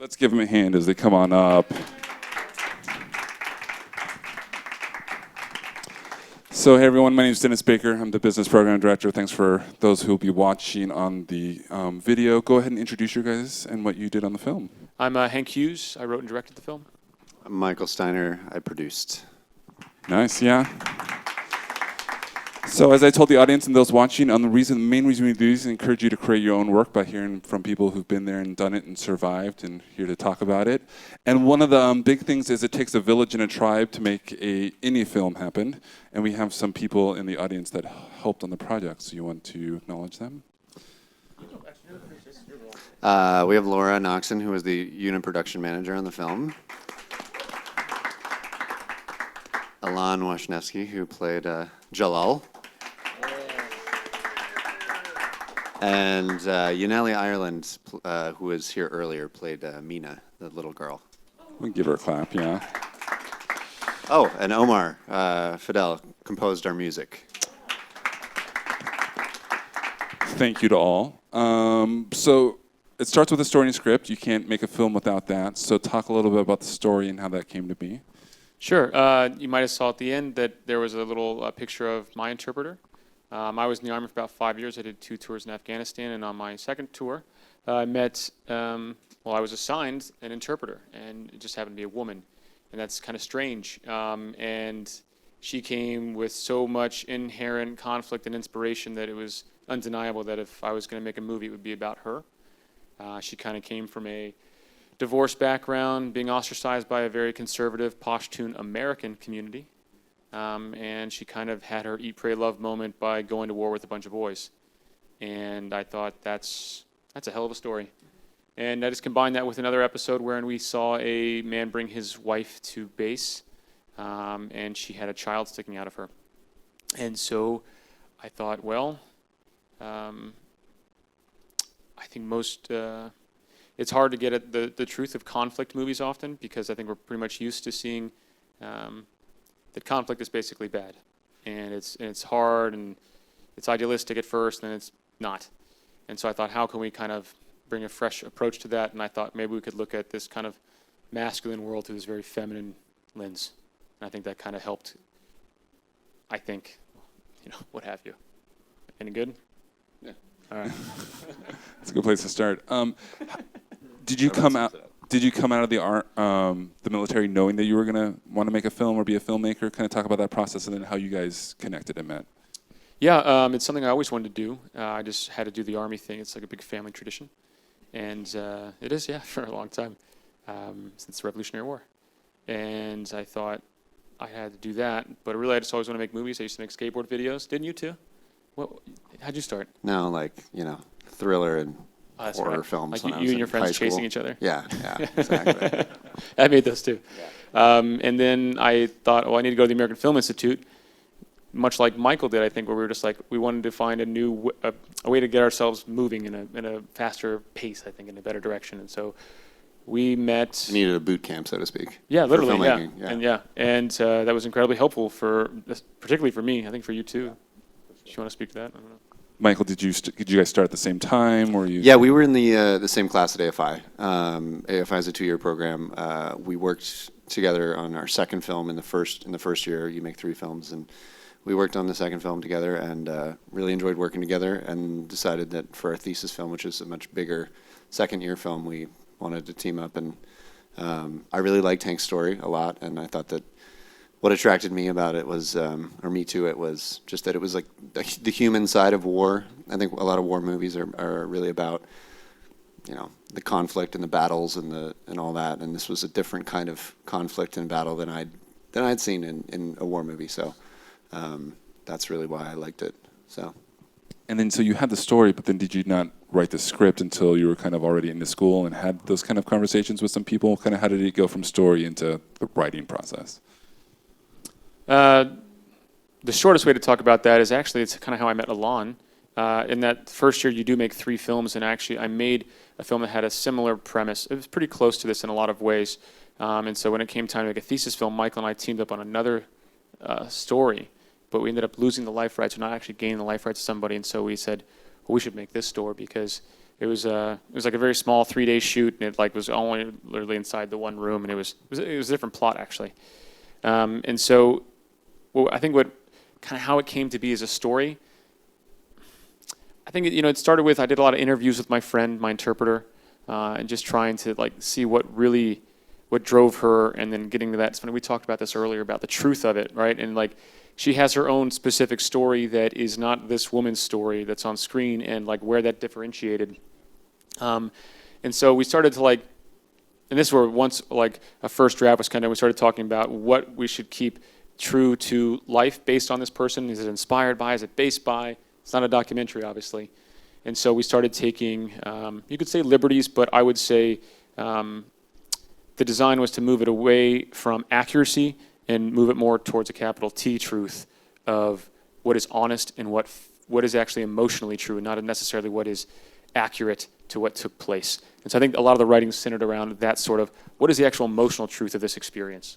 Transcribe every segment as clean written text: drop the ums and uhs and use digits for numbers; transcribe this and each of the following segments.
Let's give them a hand as they come on up. So hey everyone, my name is Dennis Baker. I'm the Business Program Director. Thanks for those who will be watching on the video. Go ahead and introduce you guys and what you did on the film. I'm Hank Hughes. I wrote and directed the film. I'm Michael Steiner. I produced. Nice, yeah. So as I told the audience and those watching, the main reason we do this is encourage you to create your own work by hearing from people who've been there and done it and survived and here to talk about it. And one of the big things is it takes a village and a tribe to make any film happen. And we have some people in the audience that helped on the project. So you want to acknowledge them? We have Laura Noxon, who was the unit production manager on the film. Alan Washnevsky, who played Jalal. And Yaneli Ireland, who was here earlier, played Mina, the little girl. We can give her a clap, yeah. Oh, and Omar Fidel composed our music. Thank you to all. So it starts with a story and script. You can't make a film without that. So talk a little bit about the story and how that came to be. Sure. You might have saw at the end that there was a little picture of my interpreter. I was in the Army for about 5 years. I did 2 tours in Afghanistan, and on my second tour, I met, I was assigned an interpreter, and it just happened to be a woman, and that's kind of strange. And she came with so much inherent conflict and inspiration that it was undeniable that if I was going to make a movie, it would be about her. She kind of came from a divorce background, being ostracized by a very conservative, Pashtun American community. And she kind of had her eat, pray, love moment by going to war with a bunch of boys. And I thought that's a hell of a story. And I just combined that with another episode wherein we saw a man bring his wife to base, and she had a child sticking out of her. And so I thought, well, I think it's hard to get at the truth of conflict movies often, because I think we're pretty much used to seeing that conflict is basically bad, and it's hard, and it's idealistic at first, and then it's not. And so I thought, how can we kind of bring a fresh approach to that? And I thought maybe we could look at this kind of masculine world through this very feminine lens. And I think that kind of helped, I think, what have you. Any good? Yeah. All right. That's a good place to start. Did you come out of the military knowing that you were going to want to make a film or be a filmmaker? Kind of talk about that process and then how you guys connected and met. Yeah, it's something I always wanted to do. I just had to do the Army thing. It's like a big family tradition. And it is, yeah, for a long time, since the Revolutionary War. And I thought I had to do that. But really, I just always want to make movies. I used to make skateboard videos. Didn't you too? How'd you start? No, thriller and horror right. films. Like you and your friends chasing each other? Yeah, exactly. I made those too. Yeah. And then I thought, I need to go to the American Film Institute, much like Michael did, I think, where we were just like, we wanted to find a way to get ourselves moving in a faster pace, I think, in a better direction. And so we met. You needed a boot camp, so to speak. Yeah, literally, yeah. And that was incredibly helpful particularly for me. I think for you too. Do you want to speak to that? I don't know. Michael, did you guys start at the same time, or you? Yeah, we were in the same class at AFI. AFI is a 2-year program. We worked together on our second film in the first year. You make 3 films, and we worked on the second film together, and really enjoyed working together. And decided that for our thesis film, which is a much bigger second-year film, we wanted to team up. And I really liked Hank's story a lot, and I thought that what attracted me about it was, or me to it, was just that it was like the human side of war. I think a lot of war movies are really about, the conflict and the battles and all that. And this was a different kind of conflict and battle than I'd seen in a war movie. So that's really why I liked it. So. And then, so you had the story, but then did you not write the script until you were kind of already into school and had those kind of conversations with some people? Kind of how did it go from story into the writing process? The shortest way to talk about that is actually it's kind of how I met Alon. In that first year, you do make 3 films, and actually I made a film that had a similar premise. It was pretty close to this in a lot of ways. And so when it came time to make a thesis film, Michael and I teamed up on another story, but we ended up losing the life rights, or not actually gaining the life rights to somebody. And so we said, well, we should make this store, because it was like a very small 3-day shoot, and it like was only literally inside the one room, and it was a different plot actually. And so, well, I think what kind of how it came to be as a story, I think it started with, I did a lot of interviews with my friend, my interpreter, and just trying to like see what drove her, and then getting to that. It's funny, we talked about this earlier about the truth of it, right? And like, she has her own specific story that is not this woman's story that's on screen, and like where that differentiated. And so we started to like, and this is where once like a first draft was we started talking about what we should keep true to life based on this person. Is it inspired by? Is it based by? It's not a documentary, obviously. And so we started taking, you could say liberties, but I would say the design was to move it away from accuracy and move it more towards a capital T truth of what is honest and what is actually emotionally true, and not necessarily what is accurate to what took place. And so I think a lot of the writing is centered around that sort of, what is the actual emotional truth of this experience?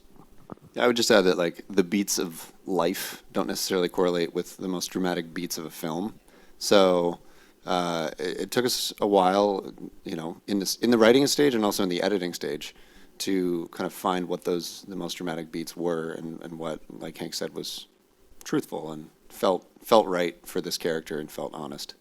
Yeah, I would just add that like the beats of life don't necessarily correlate with the most dramatic beats of a film. So it took us a while, in the writing stage and also in the editing stage, to kind of find what the most dramatic beats were, and what, like Hank said, was truthful and felt right for this character and felt honest.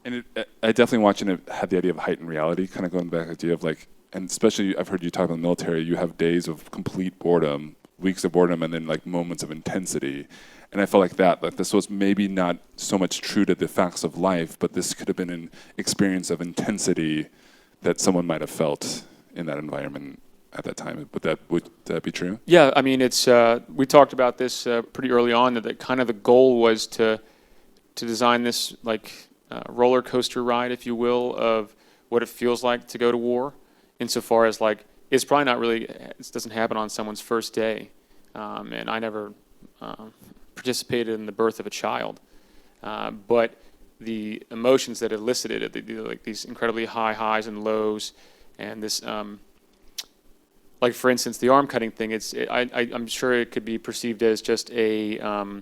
And I definitely watching it had the idea of heightened reality, kind of going back to the idea of like, and especially I've heard you talk about the military, you have days of complete boredom, weeks of boredom, and then like moments of intensity. And I felt like this was maybe not so much true to the facts of life, but this could have been an experience of intensity that someone might have felt in that environment at that time. Would that be true? Yeah, I mean, it's we talked about this pretty early on, that kind of the goal was to design this like roller coaster ride, if you will, of what it feels like to go to war. Insofar as like, it's probably not really, this doesn't happen on someone's first day, and I never participated in the birth of a child, but the emotions that elicited it, like these incredibly high highs and lows, and this, like for instance, the arm cutting thing. I'm sure it could be perceived as just a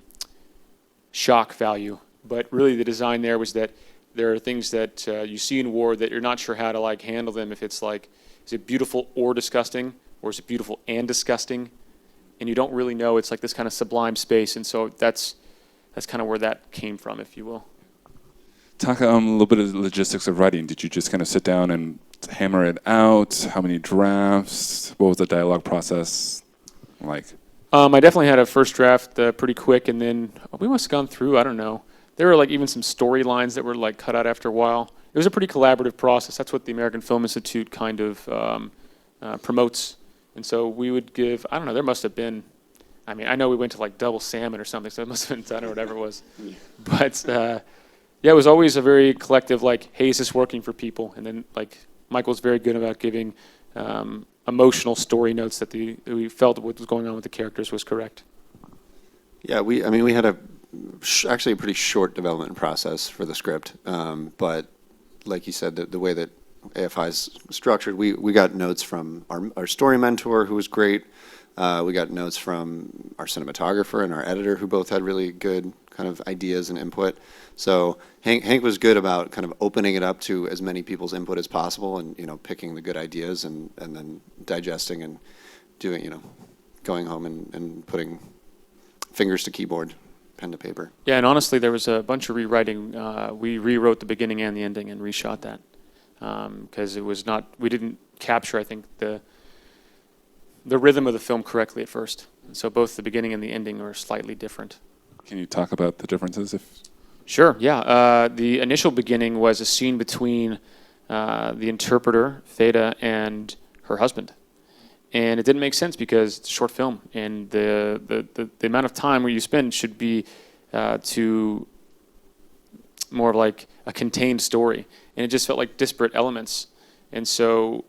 shock value, but really the design there was that there are things that you see in war that you're not sure how to like handle them. If it's like, is it beautiful or disgusting, or is it beautiful and disgusting? And you don't really know. It's like this kind of sublime space, and so that's kind of where that came from, if you will. Talk a little bit of the logistics of writing. Did you just kind of sit down and hammer it out? How many drafts? What was the dialogue process like? I definitely had a first draft pretty quick, and then we must have gone through, I don't know. There were like even some storylines that were like cut out after a while. It was a pretty collaborative process. That's what the American Film Institute kind of promotes. And so we would give, I don't know, there must have been, I mean, I know we went to like double salmon or something, so it must have been done or whatever it was. But yeah, it was always a very collective, like, hey, is this working for people? And then like Michael's very good about giving emotional story notes that we felt what was going on with the characters was correct. Yeah, we had actually a pretty short development process for the script, but like you said, the way that AFI is structured, we got notes from our story mentor, who was great. We got notes from our cinematographer and our editor, who both had really good kind of ideas and input. So Hank was good about kind of opening it up to as many people's input as possible, and picking the good ideas and then digesting and doing, going home and putting fingers to keyboard, pen to paper. Yeah, and honestly, there was a bunch of rewriting. We rewrote the beginning and the ending and reshot that because it was not. We didn't capture, I think, the rhythm of the film correctly at first. And so both the beginning and the ending are slightly different. Can you talk about the differences? Sure. Yeah. The initial beginning was a scene between the interpreter Theda and her husband. And it didn't make sense because it's a short film, and the amount of time where you spend should be to more of like a contained story, and it just felt like disparate elements. And so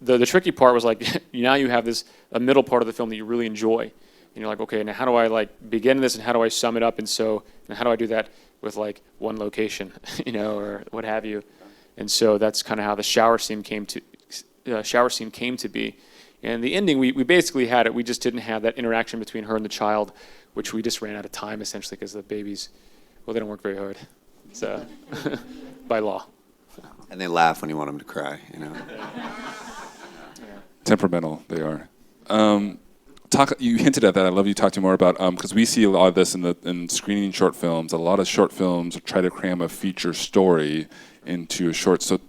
the tricky part was like now you have a middle part of the film that you really enjoy, and you're like, okay, now how do I like begin this, and how do I sum it up, and how do I do that with like one location, or what have you. And so that's kind of how the shower scene came to be. And the ending, we basically had it. We just didn't have that interaction between her and the child, which we just ran out of time, essentially, because the babies, well, they don't work very hard. So, by law. And they laugh when you want them to cry, you know. Temperamental, they are. You hinted at that. I'd love you to talk to me more about, because we see a lot of this in screening short films. A lot of short films try to cram a feature story into a short. So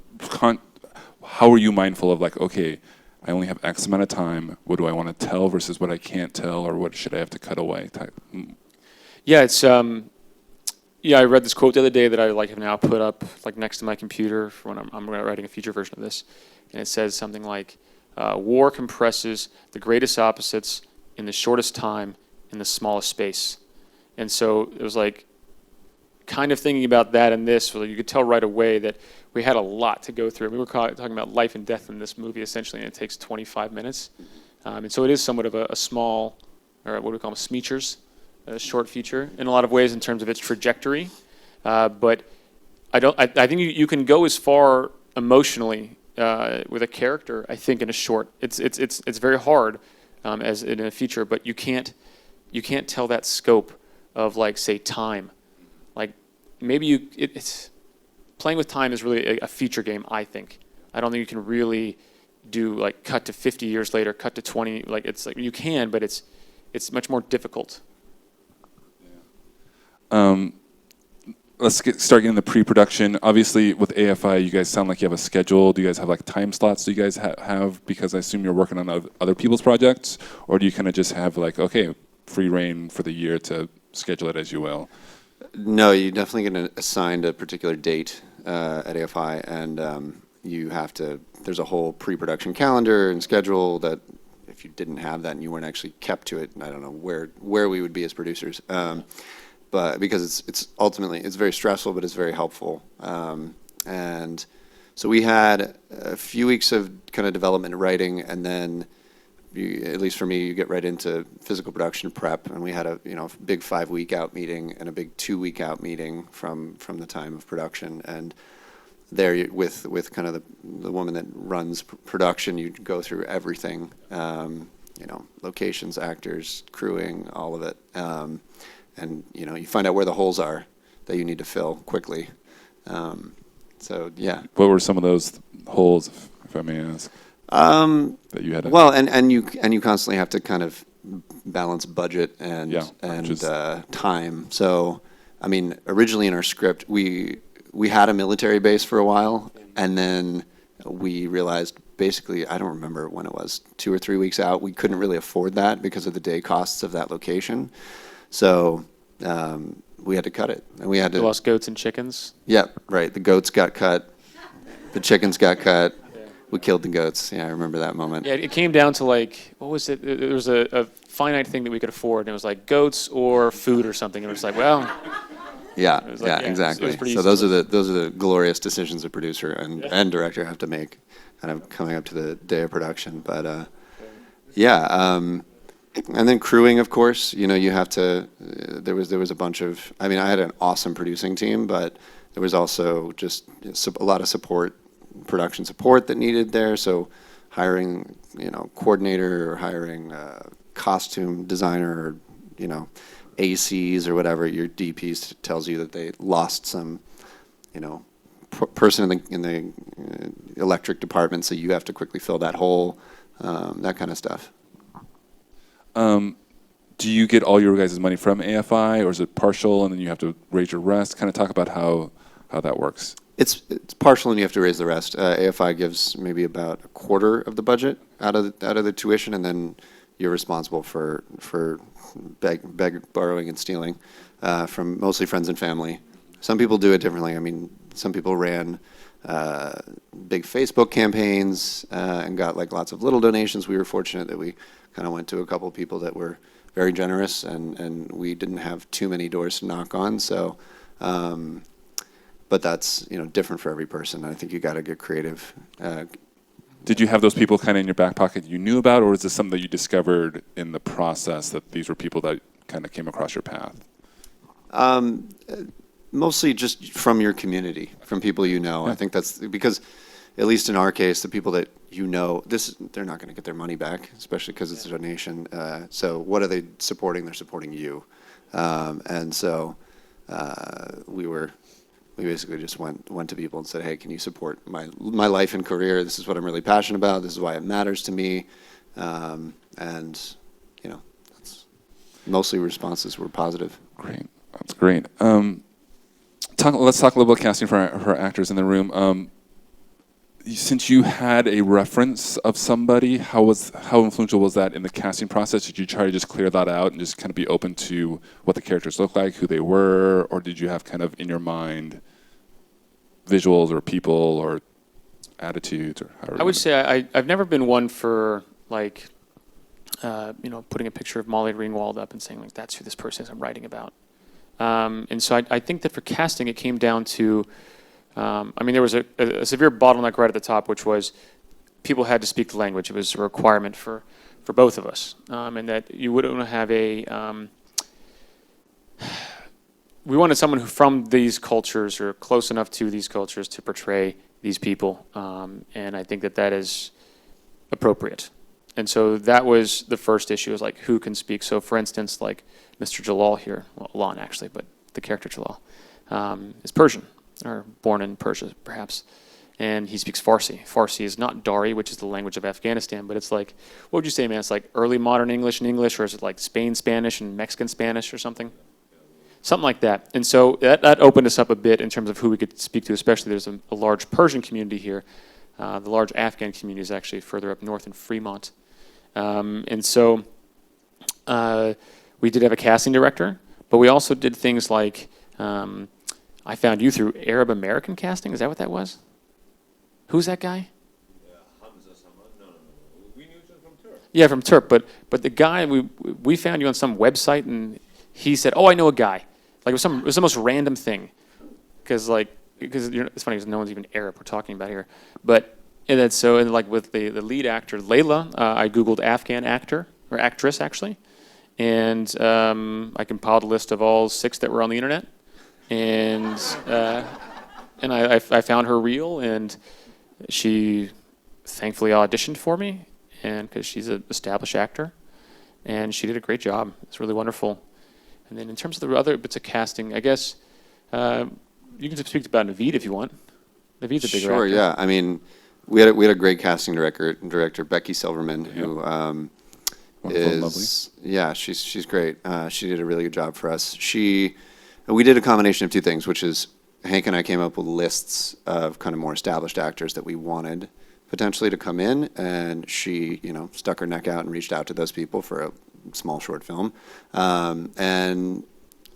how are you mindful of like, okay, I only have X amount of time. What do I want to tell versus what I can't tell, or what should I have to cut away? Yeah, it's I read this quote the other day that I have now put up next to my computer for when I'm writing a feature version of this, and it says something like, "War compresses the greatest opposites in the shortest time in the smallest space." And so it was kind of thinking about that in this, where you could tell right away that we had a lot to go through. We were talking about life and death in this movie essentially, and it takes 25 minutes. And so it is somewhat of a small, or what do we call them, smeechers, a short feature in a lot of ways in terms of its trajectory. But I think you can go as far emotionally with a character, I think, in a short. It's very hard as in a feature, but you can't tell that scope of say time. Maybe it's playing with time is really a feature game, I think. I don't think you can really do cut to 50 years later, cut to 20. You can, but it's much more difficult. Let's start getting the pre-production. Obviously, with AFI, you guys sound like you have a schedule. Do you guys have time slots? Do you guys have? Because I assume you're working on other people's projects, or do you kind of just have okay, free reign for the year to schedule it as you will? No, you definitely get assigned a particular date at AFI, and you have to. There's a whole pre-production calendar and schedule that if you didn't have that and you weren't actually kept to it, I don't know where we would be as producers. But because it's ultimately very stressful, but it's very helpful. And so we had a few weeks of kind of development and writing, and then at least for me, you get right into physical production prep. And we had a big 5-week out meeting and a big 2-week out meeting from the time of production. And there, with kind of the woman that runs production, you go through everything. Locations, actors, crewing, all of it. And you find out where the holes are that you need to fill quickly. So yeah. What were some of those holes, if I may ask? That you had. Well, and you constantly have to kind of balance budget and time. So, I mean, originally in our script, we had a military base for a while, and then we realized basically, I don't remember when it was, 2 or 3 weeks out, we couldn't really afford that because of the day costs of that location. So we had to cut it, and we had to. You lost goats and chickens. Yeah, right. The goats got cut, the chickens got cut. Yeah. We killed the goats. Yeah, I remember that moment. Yeah, it came down to what was it? There was a finite thing that we could afford, and it was goats or food or something. And it was well. Yeah, exactly. So those are the glorious decisions a producer and director have to make, kind of coming up to the day of production. But and then crewing, of course, you have to. There was a bunch of. I mean, I had an awesome producing team, but there was also just a lot of support, production support that needed there. So hiring, coordinator, or hiring costume designer, or ACs or whatever. Your DPs tells you that they lost some, person in the electric department, so you have to quickly fill that hole, that kind of stuff. Do you get all your guys' money from AFI, or is it partial and then you have to raise your rest? Kind of talk about how that works. It's partial and you have to raise the rest. AFI gives maybe about a quarter of the budget out of the tuition, and then you're responsible for borrowing and stealing from mostly friends and family. Some people do it differently. I mean, some people ran big Facebook campaigns and got lots of little donations. We were fortunate that we kind of went to a couple of people that were very generous, and we didn't have too many doors to knock on. So, but that's different for every person. I think you got to get creative. Did you have those people kind of in your back pocket you knew about, or is this something that you discovered in the process that these were people that kind of came across your path? Mostly just from your community, from people you know. Yeah. I think that's because, at least in our case, the people that they're not going to get their money back, especially because it's a donation. So what are they supporting? They're supporting you. And so we were we basically just went to people and said, hey, can you support my life and career? This is what I'm really passionate about. This is why it matters to me. And, you know, mostly responses were positive. Great. That's great. Let's talk a little about casting for our actors in the room. Since you had a reference of somebody, how influential was that in the casting process? Did you try to just clear that out and just kind of be open to what the characters look like, who they were, or did you have kind of in your mind visuals or people or attitudes or however? I would say I've never been one for like, putting a picture of Molly Ringwald up and saying like that's who this person is I'm writing about. And so I think that for casting it came down to. There was a severe bottleneck right at the top, which was people had to speak the language. It was a requirement for both of us, and that you wouldn't have we wanted someone who from these cultures or close enough to these cultures to portray these people, and I think that is appropriate. And so that was the first issue, is like who can speak. So for instance, like Mr. Jalal here, well, Alon actually, but the character Jalal is Persian. Or born in Persia, perhaps, and he speaks Farsi. Farsi is not Dari, which is the language of Afghanistan, but it's like, what would you say, man? It's like early modern English and English, or is it like Spain Spanish and Mexican Spanish or something? Something like that. And so that opened us up a bit in terms of who we could speak to, especially there's a large Persian community here. The large Afghan community is actually further up north in Fremont. And so we did have a casting director, but we also did things like, I found you through Arab-American casting. Is that what that was? Who's that guy? No. We knew each other from Turk. Yeah, from Turk. But the guy, we found you on some website, and he said, oh, I know a guy. Like it was the most random thing. Because it's funny because no one's even Arab we're talking about here. But and then so and like with the lead actor, Layla, I Googled Afghan actor, or actress actually. And I compiled a list of all 6 that were on the internet. And I found her reel, and she thankfully auditioned for me, and because she's an established actor, and she did a great job. It's really wonderful. And then in terms of the other bits of casting, I guess you can speak about Naveed if you want. Naveed's a bigger actor. Sure, yeah. I mean, we had a great casting director Becky Silverman, who is yeah, she's great. She did a really good job for us. We did a combination of 2 things, which is Hank and I came up with lists of kind of more established actors that we wanted potentially to come in, and she, stuck her neck out and reached out to those people for a small short film. And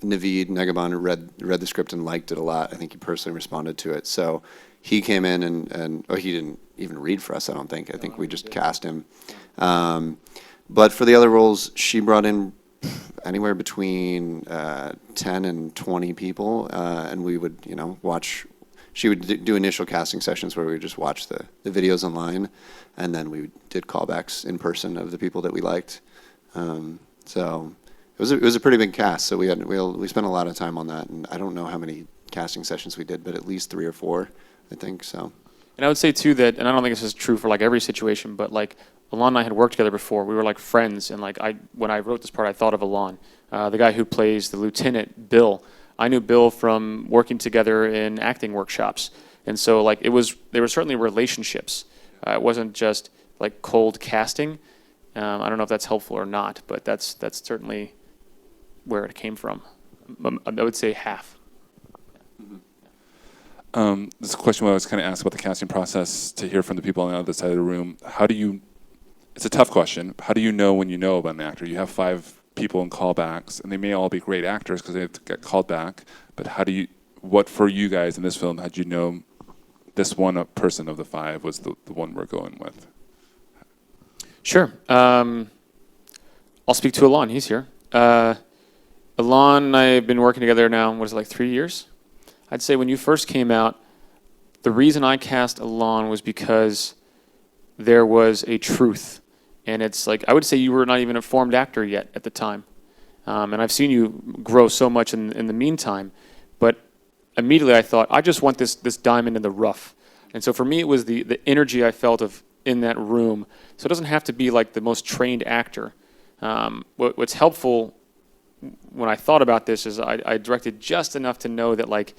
Naveed Negaban read the script and liked it a lot. I think he personally responded to it. So he came in and he didn't even read for us, I don't think. I think we just cast him. But for the other roles, she brought in anywhere between 10 and 20 people, and we would, watch. She would do initial casting sessions where we would just watch the videos online, and then we did callbacks in person of the people that we liked. So it was a pretty big cast. So we spent a lot of time on that, and I don't know how many casting sessions we did, but at least 3 or 4, I think. So. And I would say too that, and I don't think this is true for like every situation, but like Alon and I had worked together before. We were like friends, and like when I wrote this part, I thought of Alon, the guy who plays the lieutenant, Bill. I knew Bill from working together in acting workshops, and so like there were certainly relationships. It wasn't just like cold casting. I don't know if that's helpful or not, but that's certainly where it came from. I would say half. This is a question I was kind of asked about the casting process to hear from the people on the other side of the room. It's a tough question. How do you know when you know about an actor? You have 5 people in callbacks, and they may all be great actors because they have to get called back. But what for you guys in this film, how'd you know this one person of the 5 was the one we're going with? Sure. I'll speak to Alon. He's here. Alon and I have been working together now, what is it, like 3 years? I'd say when you first came out, the reason I cast Alon was because there was a truth. And it's like, I would say you were not even a formed actor yet at the time. And I've seen you grow so much in the meantime. But immediately I thought, I just want this diamond in the rough. And so for me, it was the energy I felt in that room. So it doesn't have to be like the most trained actor. What's helpful when I thought about this is I directed just enough to know that like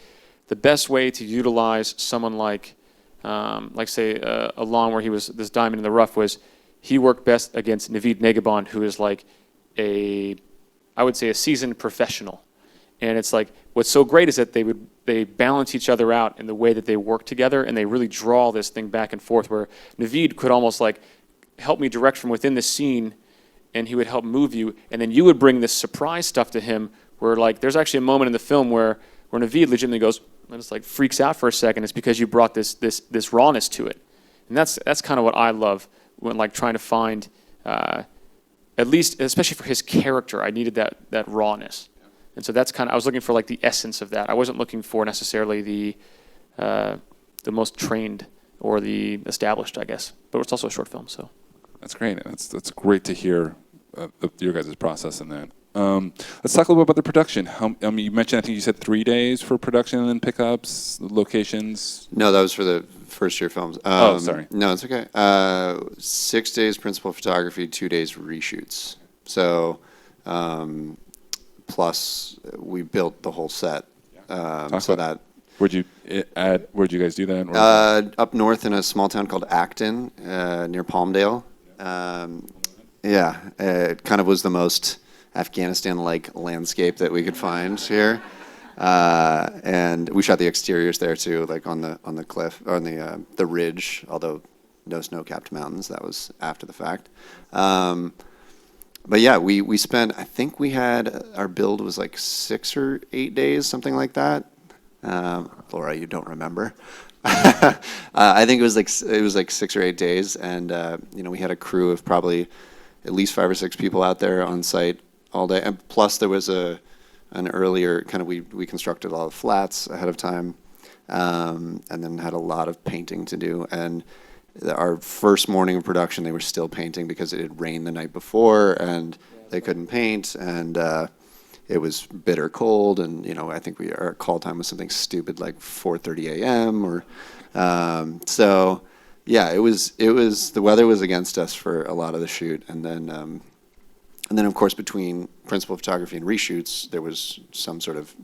the best way to utilize someone like say, Alon, where he was this diamond in the rough, was he worked best against Naveed Negabon, who is like I would say a seasoned professional. And it's like, what's so great is that they balance each other out in the way that they work together, and they really draw this thing back and forth, where Naveed could almost like help me direct from within the scene, and he would help move you, and then you would bring this surprise stuff to him, where like there's actually a moment in the film where Naveed legitimately goes and just like freaks out for a second. It's because you brought this rawness to it, and that's kind of what I love when like trying to find, at least especially for his character, I needed that rawness. And so that's I was looking for like the essence of that. I wasn't looking for necessarily the most trained or the established, I guess. But it's also a short film, so. That's great. That's great to hear your guys' process in that. Let's talk a little bit about the production. You mentioned, I think you said 3 days for production and then pickups, locations. No, that was for the first year films. Sorry. No, it's okay. 6 days principal photography, 2 days reshoots. So, plus we built the whole set. So that. Where'd you guys do that? Up north in a small town called Acton, near Palmdale. Yeah, it kind of was the most Afghanistan-like landscape that we could find here. And we shot the exteriors there too, like on the cliff, or on the ridge, although no snow-capped mountains. That was after the fact. But yeah, we spent, I think we had, our build was like 6 or 8 days, something like that. Laura, you don't remember. I think it was like 6 or 8 days, and we had a crew of probably at least 5 or 6 people out there on site all day. And plus there was an earlier kind of, we constructed a lot of flats ahead of time, and then had a lot of painting to do. And our first morning of production, they were still painting because it had rained the night before, and they couldn't paint, and it was bitter cold, and I think our call time was something stupid like 4:30 a.m. or so. Yeah, it was the weather was against us for a lot of the shoot, and then of course between principal photography and reshoots, there was some sort of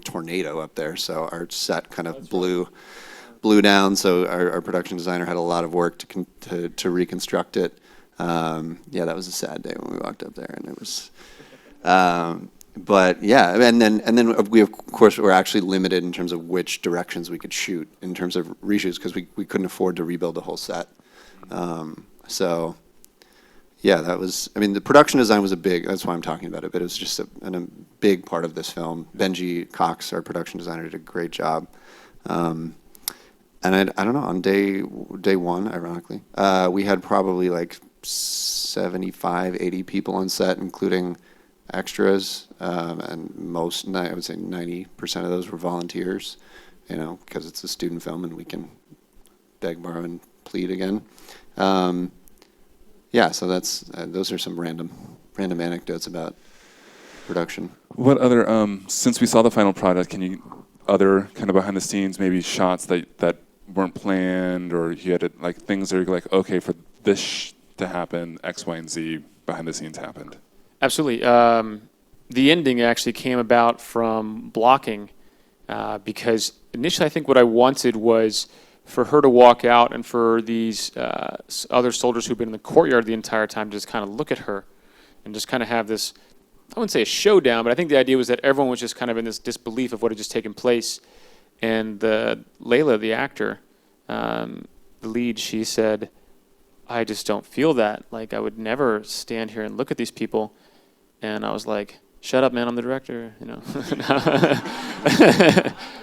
tornado up there, so our set kind of blew down. So our production designer had a lot of work to reconstruct it. Yeah, that was a sad day when we walked up there, and it was. But yeah, and then we of course were actually limited in terms of which directions we could shoot in terms of reshoots, because we couldn't afford to rebuild the whole set. So yeah, that was. I mean, the production design was that's why I'm talking about it. But it was just a big part of this film. Benji Cox, our production designer, did a great job. And I don't know, on day one, ironically, we had probably like 75, 80 people on set, including extras, and I would say 90% of those were volunteers, because it's a student film and we can beg, borrow, and plead again. Yeah, so those are some random anecdotes about production. What other, since we saw the final product, other kind of behind the scenes, maybe shots that weren't planned, or you had like things that are like, okay, for this to happen, X, Y, and Z behind the scenes happened? Absolutely. The ending actually came about from blocking, because initially I think what I wanted was for her to walk out and for these other soldiers who've been in the courtyard the entire time to just kind of look at her and just kind of have this, I wouldn't say a showdown, but I think the idea was that everyone was just kind of in this disbelief of what had just taken place. And Layla, the actor, the lead, she said, I just don't feel that. Like, I would never stand here and look at these people. And I was like, shut up, man, I'm the director, And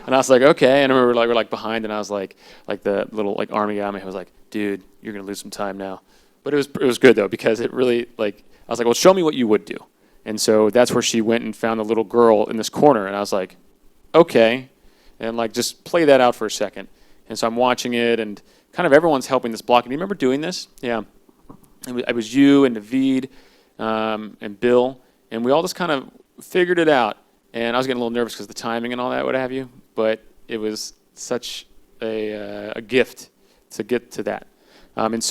I was like, okay. And I remember we're behind, and I was like the little army guy was like, dude, you're gonna lose some time now. But it was good though, because it really I was like, well, show me what you would do. And so that's where she went and found the little girl in this corner, and I was like, okay, and just play that out for a second. And so I'm watching it, and kind of everyone's helping this block. And you remember doing this? Yeah. It was you and Naveed and Bill, and we all just kind of figured it out. And I was getting a little nervous because of the timing and all that, what have you. But it was such a gift to get to that. And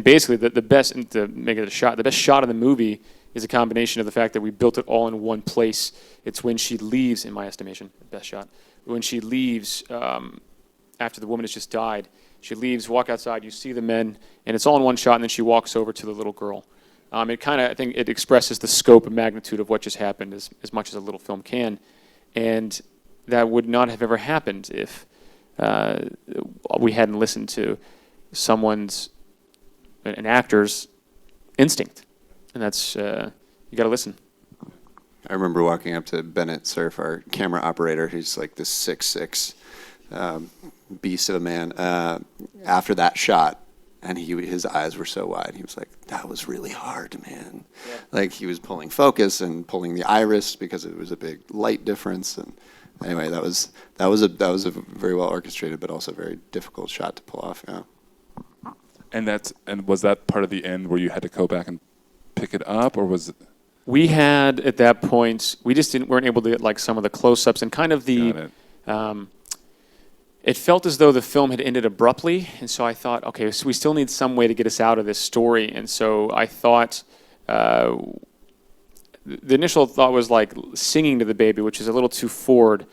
basically the best, and to make it a shot, the best shot of the movie is a combination of the fact that we built it all in one place. It's when she leaves, in my estimation, the best shot, when she leaves after the woman has just died. She leaves, walk outside, you see the men, and it's all in one shot, and then she walks over to the little girl. It kind of, I think it expresses the scope and magnitude of what just happened as much as a little film can. And that would not have ever happened if we hadn't listened to an actor's instinct. And that's, you got to listen. I remember walking up to Bennett Cerf, our camera operator, who's like this 6'6" beast of a man, after that shot, and his eyes were so wide. He was like, "That was really hard, man." Yeah. Like he was pulling focus and pulling the iris because it was a big light difference. And anyway, that was a very well orchestrated but also very difficult shot to pull off. Yeah. And was that part of the end where you had to go back and pick it up, or was it? We had at that point, we just weren't able to get like some of the close-ups and kind of the. It felt as though the film had ended abruptly, and so I thought, okay, so we still need some way to get us out of this story. And so I thought, the initial thought was like singing to the baby, which is a little too forward.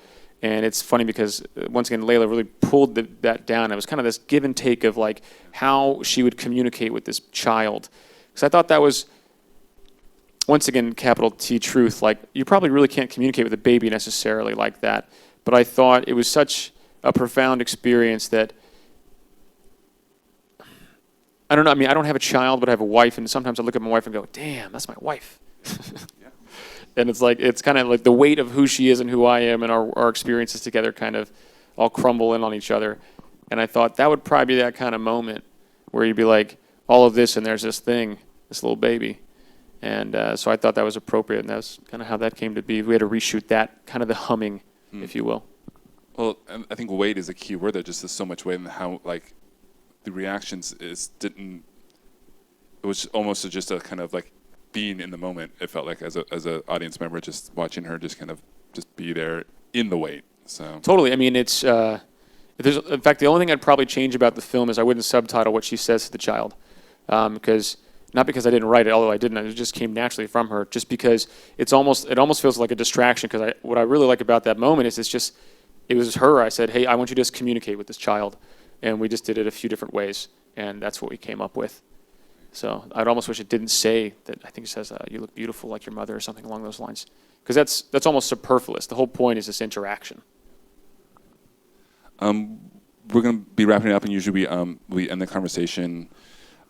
And it's funny because, once again, Layla really pulled that down. It was kind of this give and take of like how she would communicate with this child. Because I thought that was, once again, capital T truth. Like, you probably really can't communicate with a baby necessarily like that. But I thought it was such a profound experience that, I don't know, I mean, I don't have a child, but I have a wife, and sometimes I look at my wife and go, damn, that's my wife. Yeah. And it's like, it's kind of like the weight of who she is and who I am and our experiences together kind of all crumble in on each other. And I thought that would probably be that kind of moment where you'd be like, all of this, and there's this thing, this little baby. And so I thought that was appropriate, and that's kind of how that came to be. We had to reshoot that, kind of the humming, if you will. Well, I think weight is a key word there. Just there's so much weight in how, like, the reactions it was almost just a kind of like being in the moment. It felt like as a audience member, just watching her just kind of just be there in the weight. So totally. I mean, it's in fact, the only thing I'd probably change about the film is I wouldn't subtitle what she says to the child, because not because I didn't write it, although I didn't. It just came naturally from her. Just because it almost feels like a distraction. Because what I really like about that moment is it was her. I said, hey, I want you to just communicate with this child. And we just did it a few different ways. And that's what we came up with. So I'd almost wish it didn't say that. I think it says, you look beautiful like your mother or something along those lines. Because that's almost superfluous. The whole point is this interaction. We're going to be wrapping it up, and usually we end the conversation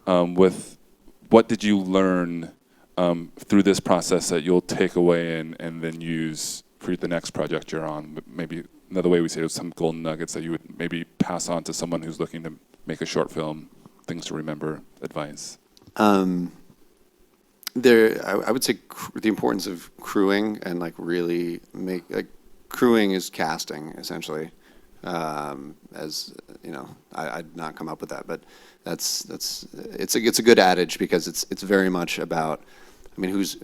with what did you learn through this process that you'll take away and then use for the next project you're on. Maybe another way we say it was some golden nuggets that you would maybe pass on to someone who's looking to make a short film, things to remember, advice. I would say the importance of crewing and like really crewing is casting essentially. As you know, I'd not come up with that, but it's a good adage because it's very much about. I mean, who's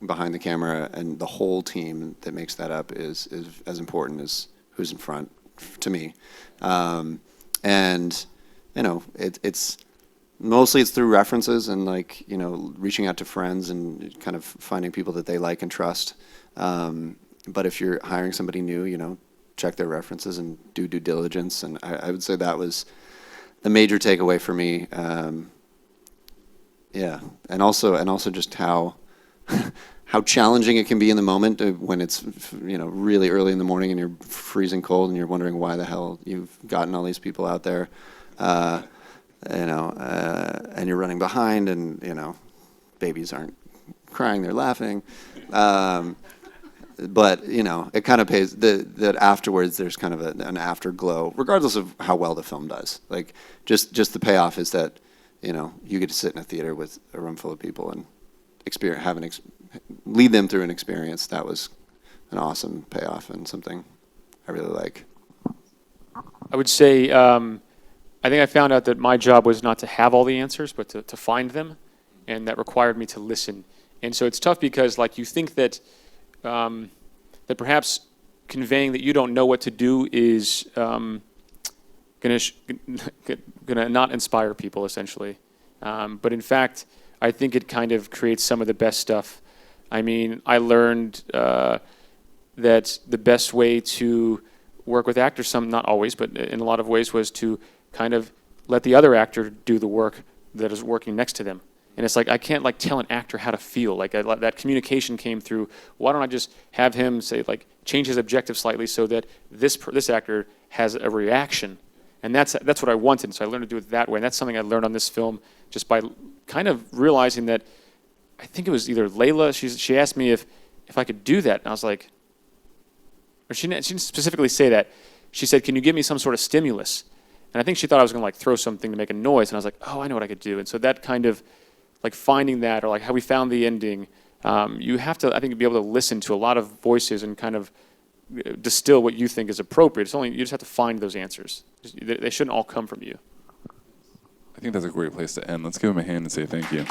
behind the camera, and the whole team that makes that up is as important as who's in front to me. And you know, it's mostly through references and like, you know, reaching out to friends and kind of finding people that they like and trust. But if you're hiring somebody new, you know, check their references and do due diligence. And I would say that was the major takeaway for me. Yeah, and also just how challenging it can be in the moment when it's, you know, really early in the morning and you're freezing cold and you're wondering why the hell you've gotten all these people out there, you know, and you're running behind, and you know, babies aren't crying, they're laughing. But you know, it kind of pays that afterwards. There's kind of an afterglow, regardless of how well the film does. Like just the payoff is that, you know, you get to sit in a theater with a room full of people and lead them through an experience. That was an awesome payoff and something I really like. I would say, I think I found out that my job was not to have all the answers, but to find them, and that required me to listen. And so it's tough because, like, you think that that perhaps conveying that you don't know what to do is gonna not inspire people, essentially. But in fact, I think it kind of creates some of the best stuff. I mean, I learned that the best way to work with actors, some not always, but in a lot of ways, was to kind of let the other actor do the work that is working next to them. And it's like, I can't like tell an actor how to feel. Like that communication came through. Why don't I just have him say, like, change his objective slightly so that this actor has a reaction? And that's what I wanted. So I learned to do it that way. And that's something I learned on this film just by kind of realizing that, I think it was either Layla, she asked me if I could do that. And I was like, or she didn't specifically say that. She said, can you give me some sort of stimulus? And I think she thought I was going to like throw something to make a noise. And I was like, oh, I know what I could do. And so that kind of, like finding that, or like how we found the ending, you have to, I think, be able to listen to a lot of voices and kind of distill what you think is appropriate. You just have to find those answers. They shouldn't all come from you. I think that's a great place to end. Let's give him a hand and say thank you.